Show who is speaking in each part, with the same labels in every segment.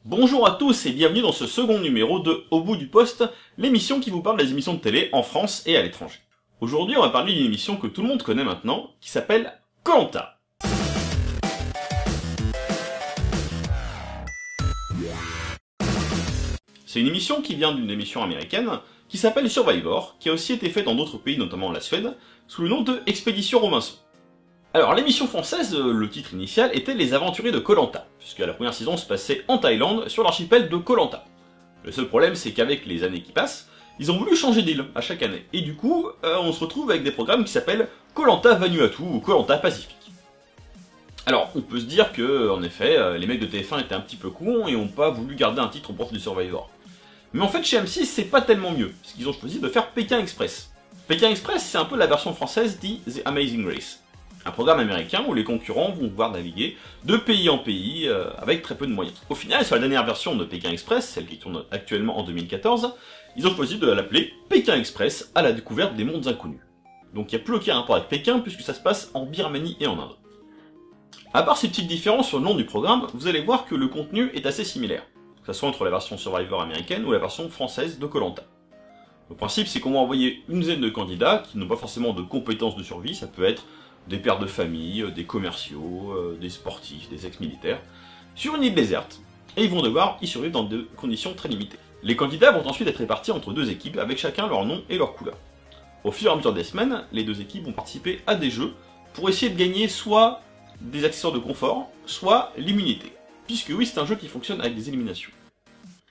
Speaker 1: Bonjour à tous et bienvenue dans ce second numéro de Au bout du poste, l'émission qui vous parle des émissions de télé en France et à l'étranger. Aujourd'hui, on va parler d'une émission que tout le monde connaît maintenant, qui s'appelle Koh-Lanta. C'est une émission qui vient d'une émission américaine qui s'appelle Survivor, qui a aussi été faite dans d'autres pays, notamment la Suède, sous le nom de Expédition Robinson. Alors, l'émission française, le titre initial était Les Aventuriers de Koh-Lanta, puisque la première saison se passait en Thaïlande, sur l'archipel de Koh-Lanta. Le seul problème, c'est qu'avec les années qui passent, ils ont voulu changer d'île à chaque année, et du coup, on se retrouve avec des programmes qui s'appellent Koh-Lanta Vanuatu ou Koh-Lanta Pacifique. Alors, on peut se dire que, en effet, les mecs de TF1 étaient un petit peu cons et n'ont pas voulu garder un titre pour du Survivor. Mais en fait, chez M6, c'est pas tellement mieux, parce qu'ils ont choisi de faire Pékin Express. Pékin Express, c'est un peu la version française dit The Amazing Race. Un programme américain où les concurrents vont pouvoir naviguer de pays en pays avec très peu de moyens. Au final, sur la dernière version de Pékin Express, celle qui tourne actuellement en 2014, ils ont choisi de l'appeler Pékin Express à la découverte des mondes inconnus. Donc il n'y a plus aucun rapport avec Pékin puisque ça se passe en Birmanie et en Inde. À part ces petites différences sur le nom du programme, vous allez voir que le contenu est assez similaire, que ce soit entre la version Survivor américaine ou la version française de Koh-Lanta. Le principe, c'est qu'on va envoyer une dizaine de candidats qui n'ont pas forcément de compétences de survie, ça peut être des pères de famille, des commerciaux, des sportifs, des ex-militaires, sur une île déserte, et ils vont devoir y survivre dans des conditions très limitées. Les candidats vont ensuite être répartis entre deux équipes, avec chacun leur nom et leur couleur. Au fur et à mesure des semaines, les deux équipes vont participer à des jeux pour essayer de gagner soit des accessoires de confort, soit l'immunité. Puisque oui, c'est un jeu qui fonctionne avec des éliminations.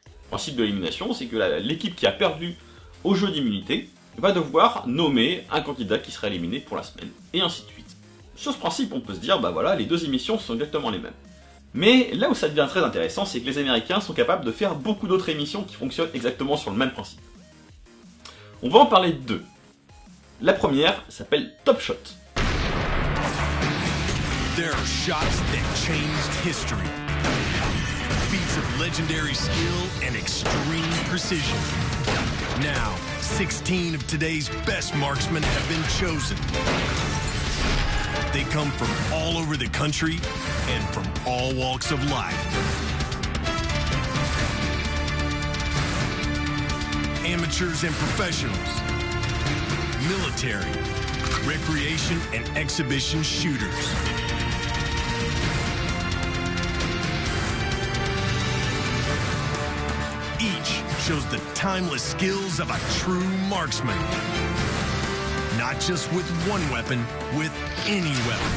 Speaker 1: Le principe de l'élimination, c'est que l'équipe qui a perdu au jeu d'immunité va devoir nommer un candidat qui sera éliminé pour la semaine, et ainsi de suite. Sur ce principe, on peut se dire, bah voilà, les deux émissions sont exactement les mêmes. Mais là où ça devient très intéressant, c'est que les Américains sont capables de faire beaucoup d'autres émissions qui fonctionnent exactement sur le même principe. On va en parler de deux. La première s'appelle Top Shot.
Speaker 2: There are shots that changed history. Feats of legendary skill and extreme precision. Now, 16 of today's best marksmen have been chosen. They come from all over the country and from all walks of life. Amateurs and professionals, military, recreation and exhibition shooters. Each shows the timeless skills of a true marksman. Not just with one weapon, with any weapon.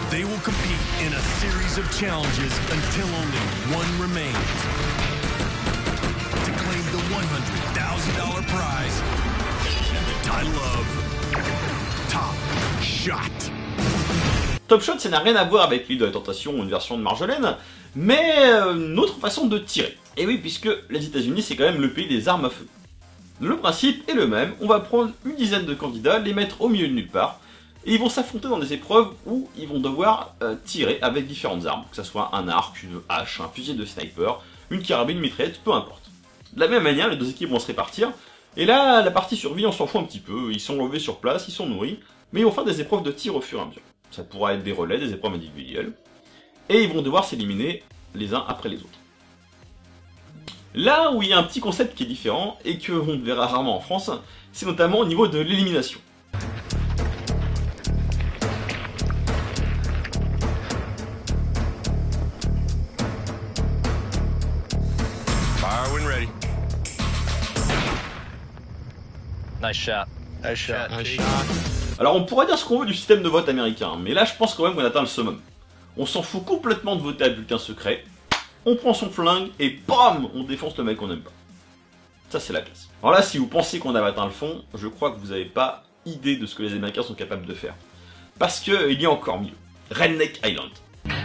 Speaker 2: They will compete in a series of challenges until only one remains. To claim the $100,000 prize and the title of Top Shot.
Speaker 1: Top Shot, ça n'a rien à voir avec l'île de la tentation ou une version de Marjolaine, mais une autre façon de tirer. Et oui, puisque les États-Unis, c'est quand même le pays des armes à feu. Le principe est le même, on va prendre une dizaine de candidats, les mettre au milieu de nulle part, et ils vont s'affronter dans des épreuves où ils vont devoir tirer avec différentes armes, que ce soit un arc, une hache, un fusil de sniper, une carabine, une mitraillette, peu importe. De la même manière, les deux équipes vont se répartir, et là, la partie survie, on s'en fout un petit peu, ils sont levés sur place, ils sont nourris, mais ils vont faire des épreuves de tir au fur et à mesure. Ça pourra être des relais, des épreuves individuelles, et ils vont devoir s'éliminer les uns après les autres. Là où il y a un petit concept qui est différent, et qu'on verra rarement en France, c'est notamment au niveau de l'élimination.
Speaker 2: Fire when ready.
Speaker 3: Nice shot.
Speaker 2: Nice shot.
Speaker 3: Nice shot.
Speaker 1: Alors on pourrait dire ce qu'on veut du système de vote américain, mais là je pense quand même qu'on atteint le summum. On s'en fout complètement de voter à bulletin secret, on prend son flingue et bam, on défonce le mec qu'on n'aime pas. Ça c'est la classe. Alors là, si vous pensez qu'on a atteint le fond, je crois que vous n'avez pas idée de ce que les Américains sont capables de faire. Parce que il y a encore mieux. Redneck Island.
Speaker 2: I'm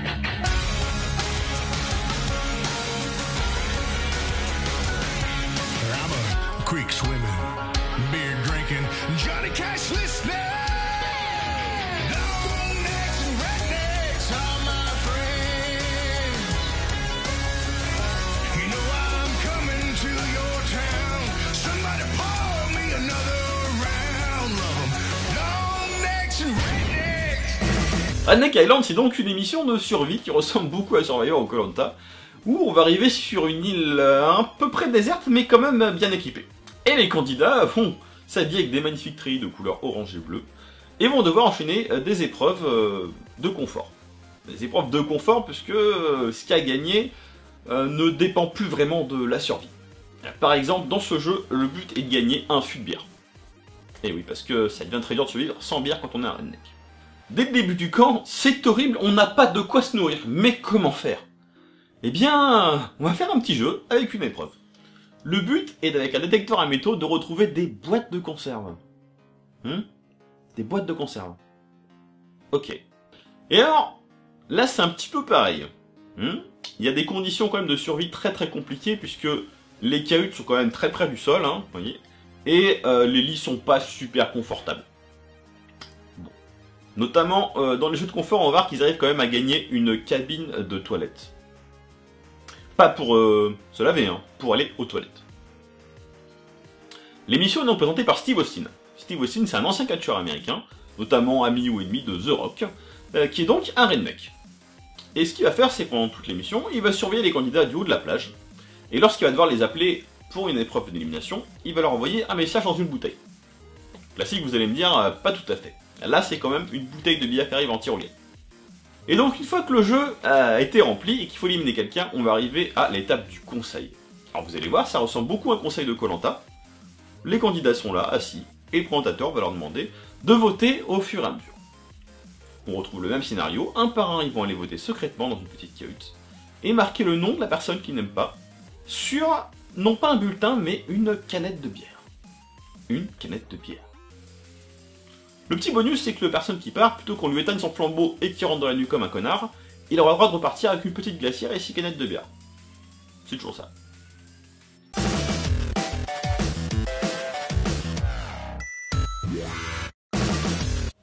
Speaker 2: a creek swimming, beer drinking, Johnny Cash listening. Longnecks and rednecks are my friends. You know I'm coming to your town. Somebody pour me another round. Love 'em. Longnecks and rednecks.
Speaker 1: Redneck Island, c'est donc une émission de survie qui ressemble beaucoup à Survivor ou Koh-Lanta, où on va arriver sur une île à peu près déserte, mais quand même bien équipée. Et les candidats vont s'habiller avec des magnifiques treillis de couleur orange et bleu, et vont devoir enchaîner des épreuves de confort. Des épreuves de confort, puisque ce qui a gagné ne dépend plus vraiment de la survie. Par exemple, dans ce jeu, le but est de gagner un fût de bière. Et oui, parce que ça devient très dur de survivre sans bière quand on est un redneck. Dès le début du camp, c'est horrible, on n'a pas de quoi se nourrir. Mais comment faire? Eh bien, on va faire un petit jeu avec une épreuve. Le but est, avec un détecteur à métaux, de retrouver des boîtes de conserve. Des boîtes de conserve. Ok. Et alors, là c'est un petit peu pareil. Il y a des conditions quand même de survie très très compliquées, puisque les cahutes sont quand même très près du sol, vous voyez, et les lits sont pas super confortables. Bon. Notamment, dans les jeux de confort, on va voir qu'ils arrivent quand même à gagner une cabine de toilette. Pas pour se laver, pour aller aux toilettes. L'émission est donc présentée par Steve Austin. Steve Austin, c'est un ancien catcheur américain, notamment ami ou ennemi de The Rock, qui est donc un redneck. Et ce qu'il va faire, c'est pendant toute l'émission, il va surveiller les candidats du haut de la plage, et lorsqu'il va devoir les appeler pour une épreuve d'élimination, il va leur envoyer un message dans une bouteille. Classique, vous allez me dire, pas tout à fait. Là, c'est quand même une bouteille de bière qui arrive en tyrolienne. Et donc, une fois que le jeu a été rempli et qu'il faut éliminer quelqu'un, on va arriver à l'étape du conseil. Alors vous allez voir, ça ressemble beaucoup à un conseil de Koh-Lanta. Les candidats sont là, assis, et le présentateur va leur demander de voter au fur et à mesure. On retrouve le même scénario, un par un ils vont aller voter secrètement dans une petite cahute, et marquer le nom de la personne qu'ils n'aiment pas, sur, non pas un bulletin, mais une canette de bière. Une canette de bière. Le petit bonus, c'est que la personne qui part, plutôt qu'on lui éteigne son flambeau et qu'il rentre dans la nuit comme un connard, il aura le droit de repartir avec une petite glacière et 6 canettes de bière. C'est toujours ça.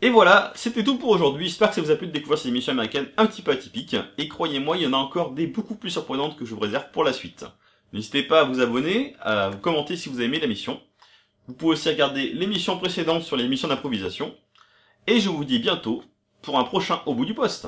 Speaker 1: Et voilà, c'était tout pour aujourd'hui, j'espère que ça vous a plu de découvrir ces émissions américaines un petit peu atypiques, et croyez-moi, il y en a encore des beaucoup plus surprenantes que je vous réserve pour la suite. N'hésitez pas à vous abonner, à vous commenter si vous avez aimé l'émission. Vous pouvez aussi regarder l'émission précédente sur l'émission d'improvisation. Et je vous dis bientôt pour un prochain Au bout du poste.